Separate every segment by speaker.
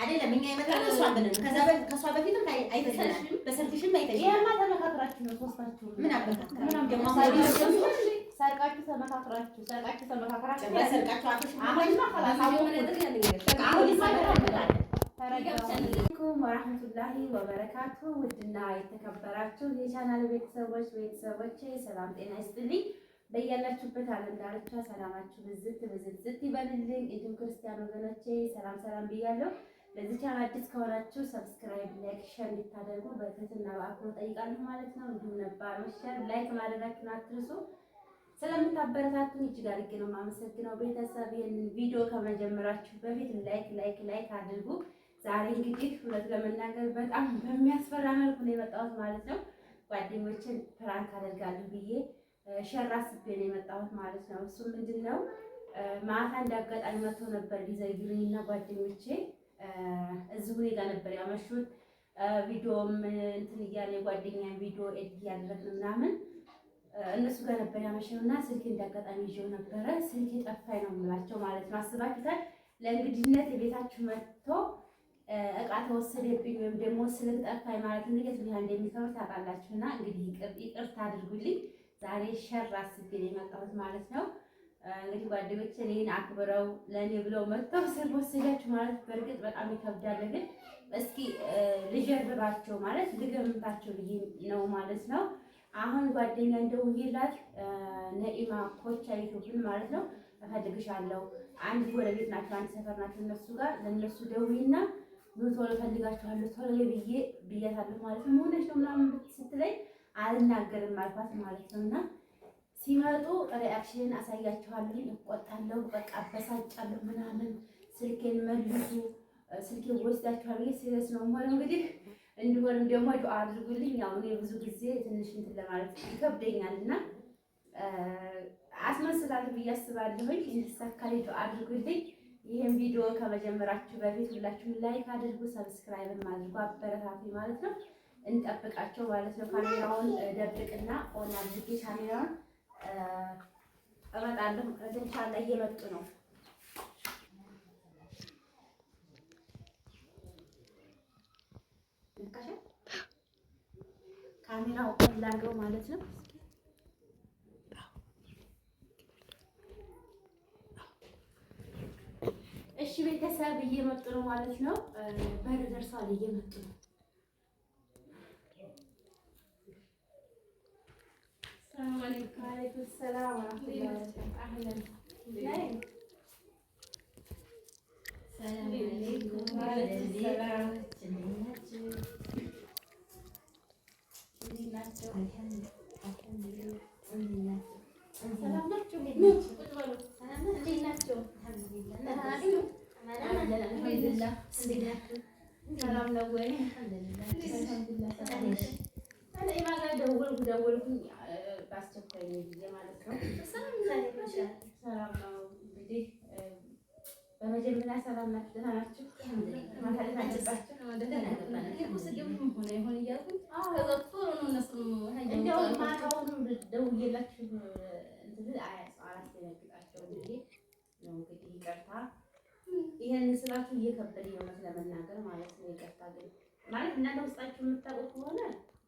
Speaker 1: አይደለም እኛ የመጣነው እሷ ብለን ከሷ በፊትም አይተሽናል። በሰርግሽም አይተሽናል። ይሄማ ተመካክራችሁ ነው ሶስታችሁ። ምን አበቃ ምንም ደግሞ ሰርቃችሁ ተመካክራችሁ አሰላሙአለይኩም ወራህመቱላሂ ወበረካቱ። ውድና የተከበራችሁ የቻናል ቤተሰቦች ሰላም ጤና ይስጥልኝ። በያላችሁበት ዓለም ዳርቻ ሰላማችሁ ብዝት ይበልልኝ። እንዲሁም ክርስቲያን ወገኖቼ ሰላም ብያለሁ። ለዚህ ቻናል አዲስ ከሆናችሁ ሰብስክራይብ፣ ላይክ፣ ሼር እንድታደርጉ በትህትና በአክብሮት ጠይቃለሁ ማለት ነው። እንዲሁም ነባሮች ሼር፣ ላይክ ማድረጋችሁን አትርሱ። ስለምታበረታቱን እጅግ አድርጌ ነው የማመሰግነው። ቤተሰብ ይህንን ቪዲዮ ከመጀመራችሁ በፊት ላይክ አድርጉ። ዛሬ እንግዲህ እውነት ለመናገር በጣም በሚያስፈራ መልኩ ነው የመጣሁት ማለት ነው። ጓደኞችን ፕራንክ አደርጋለሁ ብዬ ሸራ አስቤ ነው የመጣሁት ማለት ነው። እሱ ምንድነው ማታ እንዳጋጣሚ መጥቶ ነበር ሊዘግሩኝ እና ጓደኞቼ እዚሁ እኔ ጋር ነበር ያመሹት። ቪዲዮም እንትን እያለ የጓደኛዬን ቪዲዮ ኤዲት እያደረግን ምናምን እነሱ ጋር ነበር ያመሸውና ስልክ እንዳጋጣሚ ይዤው ነበረ። ስልክ ጠፋኝ ነው የምላቸው ማለት ነው። አስባችሁታል? ለእንግድነት የቤታችሁ መጥቶ እቃ ተወሰደብኝ ወይም ደግሞ ስልክ ጠፋኝ ማለት እንዴት ሊሆን እንደሚከብድ ታውቃላችሁና እንግዲህ ይቅርታ አድርጉልኝ። ዛሬ ሸር አስቤ ነው የመጣሁት ማለት ነው። እንግዲህ ጓደኞቼ እኔን አክብረው ለእኔ ብለው መጥተው ስልክ ወሰዳችሁ ማለት በእርግጥ በጣም ይከብዳል። ግን እስኪ ልጀርባቸው ማለት ልገምታቸው ብዬ ነው ማለት ነው። አሁን ጓደኛ እንደውዬላት ነኢማ ኮቻ ይሁን ማለት ነው እፈልግሻለሁ። አንድ ጎረቤት ናቸው፣ አንድ ሰፈር ናቸው። እነሱ ጋር ለነሱ ደውይና ኑ ቶሎ እፈልጋችኋለሁ ቶሎ ብያታለሁ ማለት ነው። ሆነሽ ነው ምናምን ስትለኝ አልናገርም አልኳት ማለት ነውና ሲመጡ ሪአክሽን አሳያችኋለሁ። እቆጣለሁ፣ በቃ አበሳጫለሁ ምናምን ስልኬን መልሱ፣ ስልኬን ወስዳችኋለሁ። ሲሪየስ ነው ማለት እንግዲህ እንዲሆንም ደግሞ ዱአ አድርጉልኝ። ያው እኔ ብዙ ጊዜ ትንሽ እንትን ለማለት ይከብደኛልና አስመስላለሁ ብዬ አስባለሁኝ። እንዲሳካልኝ ዱአ አድርጉልኝ። ይሄን ቪዲዮ ከመጀመራችሁ በፊት ሁላችሁም ላይክ አድርጉ፣ ሰብስክራይብ አድርጉ፣ አበረታቱኝ ማለት ነው። እንጠብቃቸው ማለት ነው። ካሜራውን ደብቅና ኦን አድርጌ ካሜራውን እመጣለሁ። ኢንሻአላህ እየመጡ ነው። ካሜራው ኦን ላድርገው ማለት ነው። እሺ ቤተሰብ እየመጡ ነው ማለት ነው። በር ደርሰዋል፣ እየመጡ ነው። السلام عليكم. وعليكم السلام ورحمة الله وبركاته. أهلا. السلام عليكم. وعليكم السلام. በአስቸኳይ ነው ጊዜ ማለት ነው። ሰላም ነው እንግዲህ በመጀመሪያ ሰላም ናችሁ? ደህና ናችሁ? እንደውም ማታውንም ደውዬላችሁ አላስደነግጣቸው ብዬ ነው እንግዲህ ይቅርታ። ይሄንን ስላችሁ እየከበደኝ ነው ለመናገር ማለት ነው። ይቅርታ ግን ማለት እናንተ ውስጣችሁ የምታውቁት ከሆነ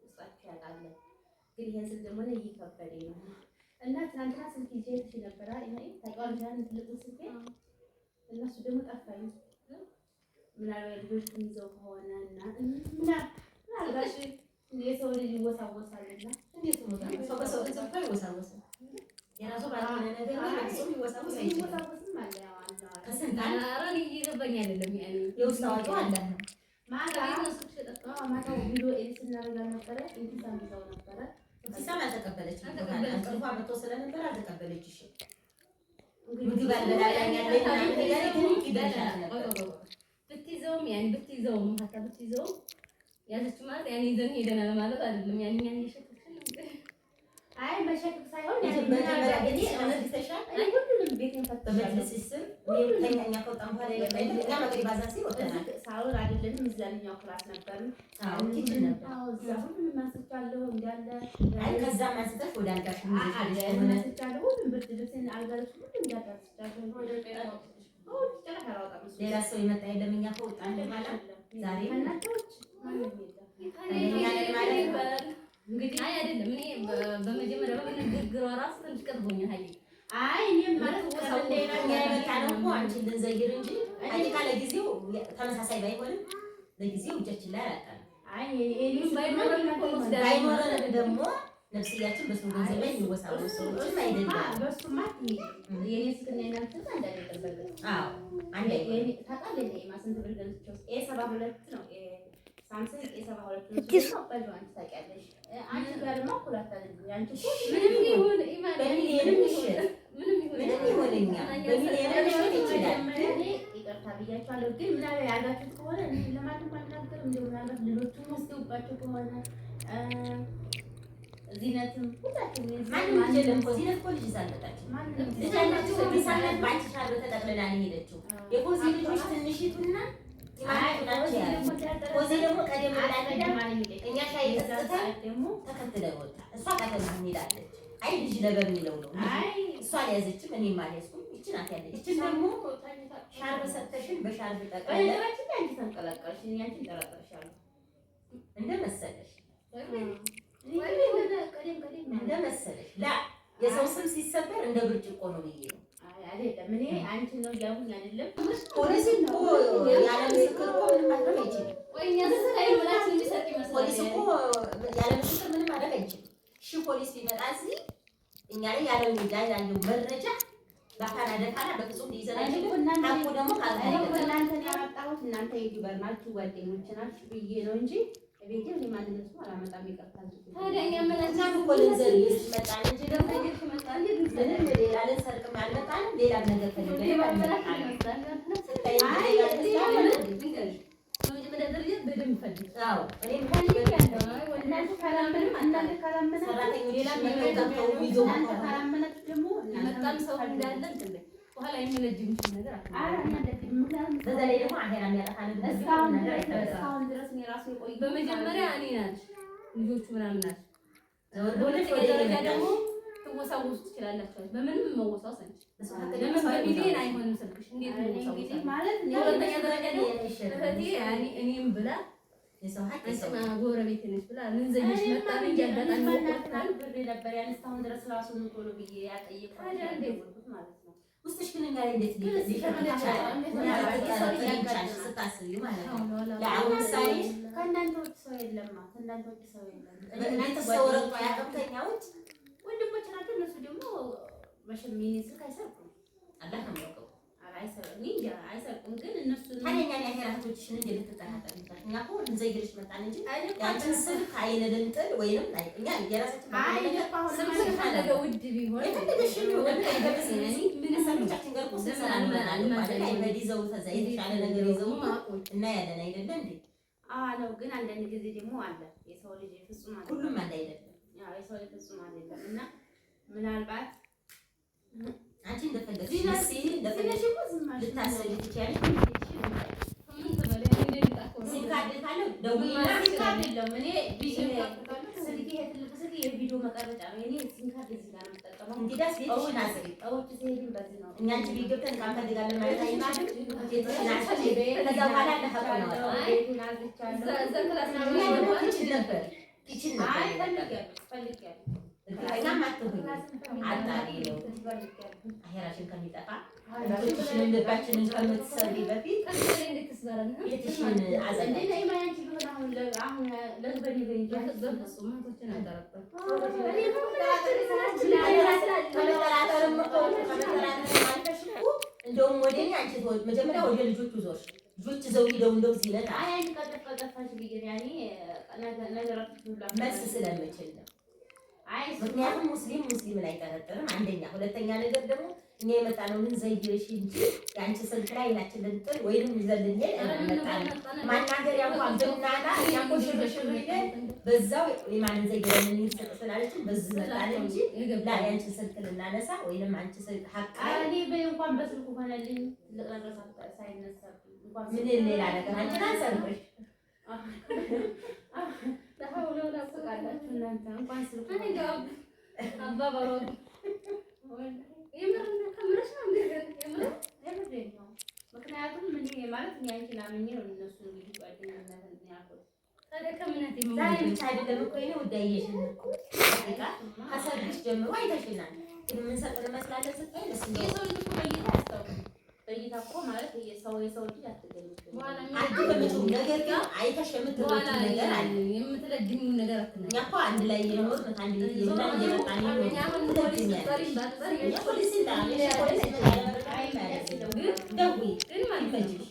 Speaker 1: ውስጣችሁ ያውቃል። ግን ይሄን ስል ደግሞ ነው እየከበደኝ ነው እና ትናንትና ስልክ ይዤ እሺ ነበር አይደል? ታውቃለህ ያን ትልቁ ስልክ እነሱ ደግሞ ጠፋኝ። ምናልባት ልጆች ይዘው ከሆነ እና ምናልባት የሰው ልጅ ይወሳወሳልና እንዴት ነው ሰው በሰው ተጽፎ ይወሳወሳል። የራሱ ባለሆነ ነገር ነው ይወሳወሳል ማለት ነው። ከስንታን አራን ይገባኝ አይደለም ያኔ የውስጥ አዋቂው አለ ማታ ቪዲዮ ኤዲት እናደርጋ ነበረ። ኢንቲሳም ይዘው ነበረ። ኢንቲሳም አልተቀበለችም። እንቅልፏ መጥቶ ስለነበረ አልተቀበለችሽ። ምግብ አልበላኝ ብትይዘውም ያዘች ማለት ያን ይዘን ሄደናል ማለት አይደለም። ያን የሸጠችን አይ መሸከም ሳይሆን
Speaker 2: መጀመሪያ ግን ተሻል
Speaker 1: ሁሉንም ቤቴን ፈትሻለሁ።
Speaker 2: ሲስተም እኛ ከወጣን በኋላ እኛ መቅሪብ አዛን ሲል ወጥተናል።
Speaker 1: ሳውል አይደለም እዛኛው ክላስ ነበርን።
Speaker 2: ኪችን ነበር።
Speaker 1: እዛ ሁሉንም አንስቻለሁ እንዳለ።
Speaker 2: አይ ከዛም አንስተሽ ወደ አልጋሽ
Speaker 1: አንስቻለሁ። ሁሉም ብርድ ልብስና አልጋ ልብስ ሁሉም እንዳታስቻለሁ።
Speaker 2: ሌላ ሰው የመጣ የለም። እኛ ከወጣን በኋላ ዛሬ
Speaker 1: እናቶች
Speaker 3: እንግዲህ አይ አይደለም እኔ በመጀመሪያ በንግግሯ ራሱ ትንሽ ቀርቦኛል።
Speaker 1: አይ እኔም ማለት
Speaker 2: ነው አንቺ ልንዘይር እንጂ አይ ካለ ጊዜው ተመሳሳይ ባይሆንም ለጊዜው እጃችን ላይ አላጣንም።
Speaker 1: አይ እኔም ባይኖረን
Speaker 2: ደግሞ ነፍስያችን በሰው ገንዘብ ላይ ይወሳው ሰዎች አይደለም።
Speaker 1: በሱማ የኔ ስክና እናንተ እንዳይደረበለ
Speaker 2: አዎ አንዴ
Speaker 1: የኔ ታውቃለህ ማስንት ብር ገዝቼው ኤ72 ነው ሳምሰንግ ኤ72 ነው ባይሆን ታውቂያለሽ። አንቺ ጋር ነው ኩላታ አንቺ
Speaker 3: ምንም ይሁን ኢማን
Speaker 2: ምንም ይሁንኛ በሚሊዮን ይችላል።
Speaker 1: ይቅርታ ብያቸዋለሁ። ግን ምናምን ያላችሁት ከሆነ ለማንም አልናገርም። እንደው ምናልባት ልጆቹም ወስደውባቸው ከሆነ ዚነትም ሁላችሁም
Speaker 2: ማንም አይደለም እኮ ዚነት እኮ ልጅ ሳለታችሁ ልጅ ሳለት ባንቺ ሻለ ተጠቅልላ ነው ሄደችው። የኮዚ ልጆች ትንሽቱና ኮዚ ደግሞ ቀደም ብላ እኛ ሻይ ተሰጥተን ደግሞ ተከትለን ወጣ። እሷ ቀደም ሄዳለች። አይ ልጅ ነገር የሚለው ነው። አይ እሷ ያዘችም እኔ ማለስኩኝ እቺ ናት ያለች። እቺ ደግሞ ሻርብ ሰጥተሽን በሻርብ ጠቅልላ አንቺ ተንቀለቀልሽ እኔ አንቺ ተረቀልሻለሁ እንደመሰለሽ እንደመሰለሽ ላ የሰው ስም ሲሰበር እንደ ብርጭቆ ነው ብዬ ነው።
Speaker 1: አይ አይደለም እኔ አንቺ ነው ያሉኝ አይደለም።
Speaker 2: ፖሊስ እኮ ያለ ምስክር እኮ ምንም ማድረግ አይችልም።
Speaker 3: ወይኛ ስታይ ብላችሁ እንዲሰጥ ይመስላል።
Speaker 2: ፖሊስ እኮ ያለ ምስክር ምንም ማድረግ አይችልም። እሺ ፖሊስ ቢመጣ እዚህ እኛ ላይ ያለው ያለው መረጃ በካናዳ በፍጹም ሊይዘን አይችልም። ታውቁ ደግሞ
Speaker 1: እናንተ ያመጣሁት እናንተ ዩቲዩበር ናችሁ ጓደኞች ናችሁ ብዬ ነው እንጂ ቤቴ ለማንነት ነው አላመጣም። ይቀርታል
Speaker 3: ታዲያ እኛ መላእክት
Speaker 2: እኮ ለዘር ይመጣል እንጂ ደግሞ ይመጣል እንጂ ሌላ ለሰርቅም አልመጣም። ሌላ ነገር ፈልገን አልመጣም። አይ
Speaker 3: በኋላ የሚነጅም ነገር በመጀመሪያ እኔ ናቸው ልጆቹ ምናምን ናቸው። በሁለተኛ ደግሞ ትወሳውሱ ትችላላችሁ። በምንም መወሳወስ አንቺ ለምን በሚሊዮን አይሆንም ስልክሽ እንዴት ነው ማለት ነው። በሁለተኛ ደረጃ ደግሞ እህቴ እኔም ብላ የሰው ሀቅ የሰው ጎረቤት ነሽ ብላ ልንዘይሽ መጣ እንጂ አጋጣሚ ወጣን
Speaker 1: ብር ነበር ያን እስካሁን ድረስ ራሱ ምን ቶሎ ብዬ ያጠየቅኩት ማለት ነው።
Speaker 2: ውስጥሽ ግን እኛ ላይ እንዴት ስታስቢ ማለት ነው። ለአሁን ምሳሌ
Speaker 1: ከእናንተ ውጭ ሰው የለማ ከእናንተ ውጭ ሰው የለም።
Speaker 2: እናንተ ሰው ረግጦ ያቀምተኛ ውጭ
Speaker 1: ወንድሞች ናቸው። እነሱ ደግሞ መቼም የእኔ ስልክ አይሰርቁም።
Speaker 2: አላህ ነው የሚያውቀው።
Speaker 1: አይሰርቁም ግን እነሱ
Speaker 2: ታዲያ እኛ እህቶችሽን እንዴት ልትጠራጠሪ ይችላል? እኛ እኮ እንዘይርሽ መጣን እንጂ ያንቺን ስልክ አይነደንጥል ወይንም እኛ የራሳችን
Speaker 3: ስልክ ካለገ ውድ ቢሆን
Speaker 2: የፈለገሽ ምን ሰምቻችን ጋር እኮ ይዘው ተዛ የተሻለ ነገር ይዘው እና ያለን አይደለ እንዴ?
Speaker 1: ነው ግን አንዳንድ ጊዜ ደግሞ አለ የሰው ልጅ ፍጹም አይደለም።
Speaker 2: ሁሉም አንድ አይደለም።
Speaker 1: የሰው ልጅ ፍጹም አይደለም እና ምናልባት
Speaker 2: አንቺ እንደፈለግሽ እንደፈለግሽ ልታስቢ ትችያለሽ።
Speaker 1: የቪዲዮ መቀረጫ ነው። እኔ ሲም ካርድ እዚህ ጋር ነው የምጠቀመው።
Speaker 2: እንግዲያስ ቤትሽን አስቢ።
Speaker 1: እውጭ ሲሄድም በዚህ ነው።
Speaker 2: እኛ አንቺ ቤት ገብተን እንፈልጋለን ማለት አይማድም። ቤትሽን አስቢ። ከዛ በኋላ ለሀቁ ነው
Speaker 1: ቤቱን አዝቻለሁ።
Speaker 2: ይችል ነበር
Speaker 1: ፈልጊያለሁ
Speaker 2: ከዛም አትሁኝ አጣሪ ነው አሄራሽን ከሚጠፋ ልጆችሽን ልባችንን ከምትሰሪ በፊት ቤትሽን አዘጋጅ። እንደውም ወደ እኔ አንቺ መጀመሪያ ወደ ልጆቹ ዞርሽ። ልጆች ዘው ሂደው እንደው ዚነት
Speaker 1: ቀጠፋሽ ብዬሽ ያኔ ነገራቶች ሁላ
Speaker 2: መልስ ስለምችል ነው። ምክንያቱም ሙስሊምን አይጠረጥርም። አንደኛ፣ ሁለተኛ ነገር ደግሞ እኛ የመጣነው ምን ዘይሽ እንጂ የአንቺ ስልክ ላይ ናችን ልንጥል ወይም ይዘልኝ እንመጣለን። ማናገሪያ እንኳን ብናና እኛ እኮ ሽርሽር ብለን በዛው የማንን ዘይገን እንሰጥላለችን በዚህ መጣን እንጂ ያንቺ ስልክ ልናነሳ ወይንም አንቺ ስልክ ሀቅ
Speaker 1: እኔ እንኳን በስልኩ ሆነልኝ ለቀረሳት ሳይነሳብኝ እንኳን
Speaker 2: ምን ሌላ ነገር አንቺን አንሰርብሽ
Speaker 1: ተሐውለው ላስቃላችሁ እናንተ እንኳን ስልኩ
Speaker 3: አባባሮ
Speaker 1: ምክንያቱም ምን ማለት እኔ አንቺን አምኜ ነው እነሱ እንግዲህ ጓደኝነት እንትን ያልኩት።
Speaker 3: ታዲያ ከእምነት
Speaker 2: ዛሬ ብቻ አይደለም እኮ እኔ ወዳየሽን እኮ ከሰርግሽ ጀምሮ አይተሽናል። ግን የምንሰጥ እንመስላለን ስትይ ደስ ነው።
Speaker 1: የሰው ልጅ እኮ በእይታ ያስታውቃል። በእይታ እኮ ማለት የሰው ልጅ አትገለጽም።
Speaker 2: አትገምጪውም። ነገር ግን አይተሽ የምትገምጪው ነገር አለ።
Speaker 3: የምትለግሚው ነገር አትነግሪም።
Speaker 2: እኛ እኮ አንድ ላይ የኖርን አንድ ላይ እየመጣን እየመጣን ነው።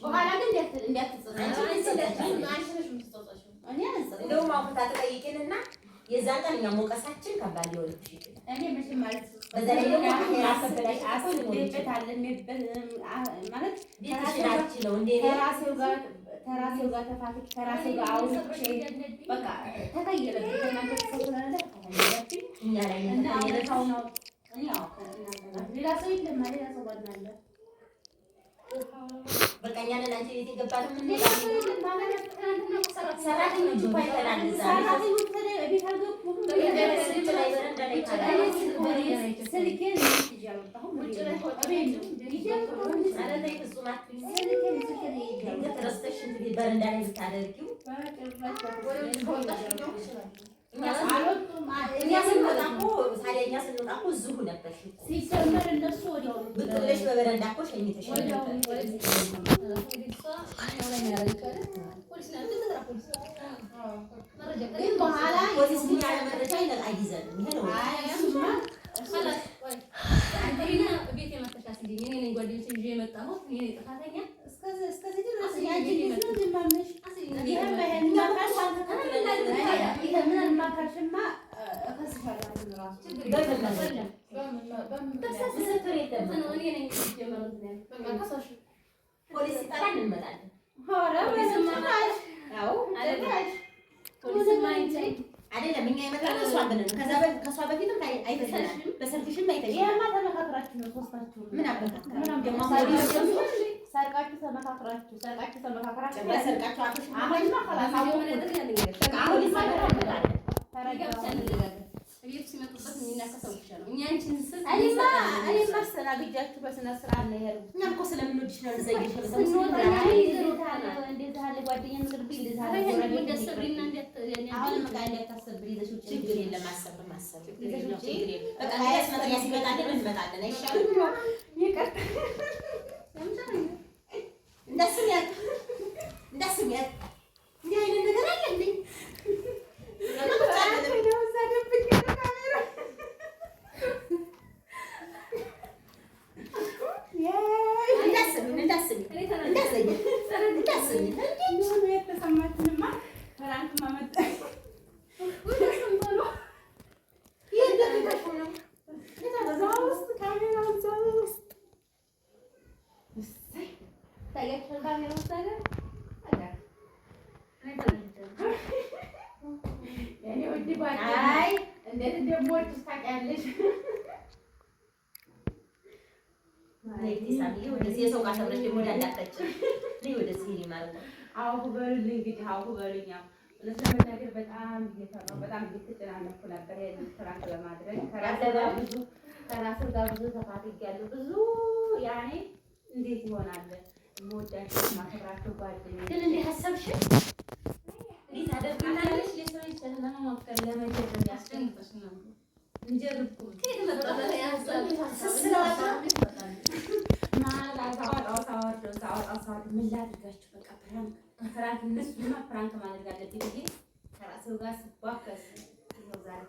Speaker 1: በኋላ ግን እንዲያትጽናች
Speaker 2: እንደውም አሁን ታጠይቂንና የዛን ቀን እኛ ሞቀሳችን ከባድ ሊሆንብሽ ይችላል።
Speaker 1: እኔ መቼም ማለት
Speaker 2: በዛ ላይ ደግሞ
Speaker 1: አስበላሽ አስበላሽበታለን ማለት
Speaker 2: ነው እንዴ
Speaker 1: ተራሴው ጋር ተፋትቼ ተራሴው ጋር አውርቼ በቃ ተቀየረብኝ። እናንተ ተሰውራለ
Speaker 2: እኛ ላይ
Speaker 1: እና አውርታው ነው እኔ ያው ሌላ ሰው የለም ሌላ ሰው ባናለ
Speaker 2: በቃ እኛ ነን አንቺ ቤት የገባን ምን
Speaker 1: ሌላ ሰው የለም ማለት
Speaker 2: ሰራተኞች እኮ አይተናል። እዛ
Speaker 1: ሰራተኞች ቤት አልገቡም። ስልኬን
Speaker 2: በረንዳ ላይ ብታደርጊው እኛ ስንወጣ እኮ እዚሁ ነበርሽ።
Speaker 1: ሲጀመር እነሱ ወዲያው
Speaker 2: ብቅ ብለሽ በበረንዳ እኮ ሸኝተሻል ነበር።
Speaker 1: ግን በኋላ
Speaker 2: ፖሊስ ግን ያለ መረጃ አይይዘንም። ይሄ ነው
Speaker 3: ቤት የመጣሻት እኔ ነኝ ጓደኞቼ ይዤ የመጣሁት እኔ ነኝ ጥፋተኛ።
Speaker 1: እስከዚህ ድረስ ያንቺ ልጅ ነው ዝማምሽ
Speaker 2: ፖሊስ ሲጠራ እንመጣለን። አይደለም እኛ የመጣነው እሷን ብለን ነው። ከእሷ በፊትም አይተሽናል። በሰርግሽም አይተሽናል።
Speaker 1: ተመካክራችሁ ነው ሶስታችሁ።
Speaker 2: ምን አበቃ
Speaker 1: ሰርቃችሁ ተመካክራችሁ
Speaker 2: ሰርቃችሁ አፍሽ
Speaker 1: አሁንማ خلاص
Speaker 3: ቤት ሲመጡበት የሚናከሰው ይሻላል። እኛ አንቺን ስል
Speaker 1: እኔማ አስተናግጃችሁ በስነ ስርዓት ነው የሄድኩት።
Speaker 2: እኛም እኮ ስለምንወድሽ ነው እዛ ይገሽ ችግር የለም። ማሰብ በቃ ሲመጣልን እንመጣለን። አይሻልም? እንዳስሚያት እንዲህ አይነት ነገር አለ እንዴ?
Speaker 1: እንዴት እንደምወድሽ ታውቂያለሽ።
Speaker 2: ወደዚህ የሰው ጋር ተብለሽ ደግሞ እንዳላቀጭ ወደዚህ ማለት ነው።
Speaker 1: አውሁ በሉልኝ እንግዲህ አውሁ በሉኝ። እውነት ለመናገር በጣም እየፈራሁ በጣም እየተጨናነኩ ነበር ይሄንን ፍራንክ ለማድረግ ከራሴ ጋር ብዙ ተፋትጌያለሁ። ብዙ ያኔ እንዴት ይሆናል የምወዳቸው የማከብራቸው ጓደኞች
Speaker 2: ግን እንዴት አሰብሽ? እንዴት አደርጋለሽ? የሰው ልጅ ለማፍቀር ለመጀመር ያስፈልግሽ ነው እንጂ ርቁ ምን ላድርጋችሁ? በቃ ፍራንክ እነሱማ ፍራንክ ማድረግ አለብኝ ብዬ ከራሴው ጋር ስቧከስ ዛሬ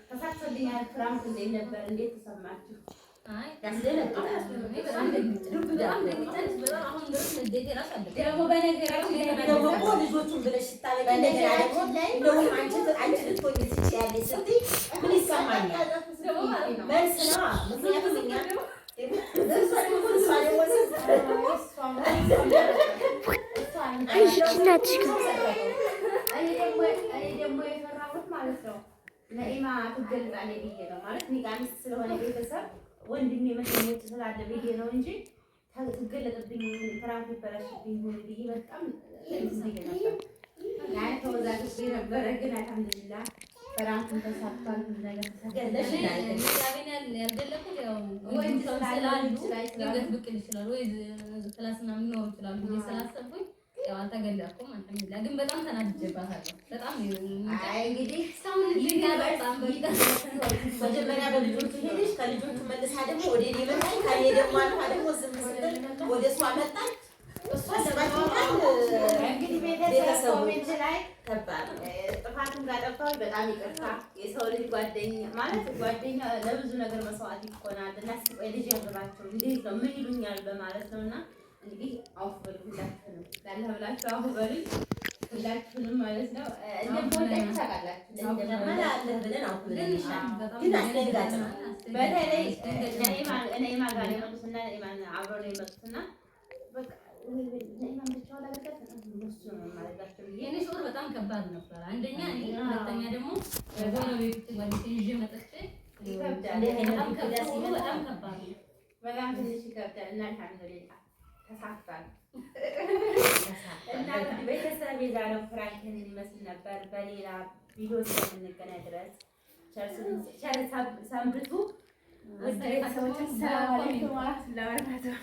Speaker 2: ተሳክቶልኛል። ፍራንክ እንዴት ነበር? እንዴት ተሰማችሁ? ያስደነግጣል።
Speaker 1: ደግሞ በነገራችን ላይ
Speaker 2: ደግሞ ልጆቹን ብለሽ ስታበቂ እንደገና ደግሞ እንደውም አንቺ ልትሆኚ ትችያለሽ ስትይ ምን ይሰማኛል? መልስ ነዋ። ምክንያቱም እኛ
Speaker 1: እኔ ደግሞ የፈራሁት ማለት ነው ነኢማ ትገልጻለች ብዬ ነው ማለት እኔ ጋር ሚስት ስለሆነ ቤተሰብ ወንድሜ መሸሞች ስላለ ብዬ ነው እንጂ ትገለጥብኝ ፍራንክ ይበላሽብኝ ሆነ ብዬ በጣም ያን ተወዛግቤ ነበረ። ግን አልሐምዱሊላህ ፍራንኩን ተሳክቷል። ብዙ ነገር ተሳክቷል።
Speaker 3: ያልገለኩት ያው ወንድ ስላሉ ድንገት ብቅ ይችላል ወይ ክላስ ምናምን ሊኖሩ ይችላሉ ብዬ ስላሰብኩኝ ያው አልተገለኩም። አልሐምዱሊላህ ግን በጣም ተናድጄባታለሁ። በጣም
Speaker 2: እንግዲህ
Speaker 3: እስካሁን
Speaker 2: መጀመሪያ በልጆቹ ሄደሽ ከልጆቹ መልሳ ደግሞ ወደ እኔ መጣች። ከእኔ ደግሞ አልፋ ደግሞ ዝም ስትል ወደ እሷ መጣች። እሷ
Speaker 1: እንግዲህ ቤተሰብ ኮሜንት ላይ ጥፋቱን ካጠፋሁ በጣም ይቅርታ። የሰው ልጅ ጓደኛ ማለት ጓደኛ ለብዙ ነገር መስዋዕት ይሆናል እና እስኪ ቆይ ልጅ ያገባቸው እንዴት ነው ምን ይሉኛል በማለት ነውና እንግዲህ አውፍ በሉ ሁላችሁንም ላለ ብላችሁ አውፍ በሉ ሁላችሁንም ማለት ነው። እንደምወዳችሁ ታውቃላችሁ።
Speaker 2: ብለን አውፍ ብለን ግን አስደንጋጭ ነው።
Speaker 1: በተለይ ነኢማ ጋር የመጡትና ነኢማን አብረው ነው የመጡትና በቃ ነኢማን ብቻዋን አለበት እነሱ ነው ማለታቸው።
Speaker 3: የኔ ሾር በጣም ከባድ ነበር። አንደኛ እኔ ሁለተኛ ደግሞ ጎረቤት ጓደኞቼ ይዤ መጥቼ
Speaker 1: ይከብዳል።
Speaker 3: በጣም ከባድ ነው።
Speaker 1: በጣም ትንሽ ይከብዳል እና አልሐምዱሊላህ ተሳክቷል። እና ቤተሰብ የዛሬው ፍራንክ ይህንን ይመስል ነበር። በሌላ ቪዲዮ እስከምንገናኝ ድረስ ቸር ሰንብቱ። ውድ ቤተሰቦች ሰላም አለይኩም ወራህመቱላሂ ወበረካቱህ።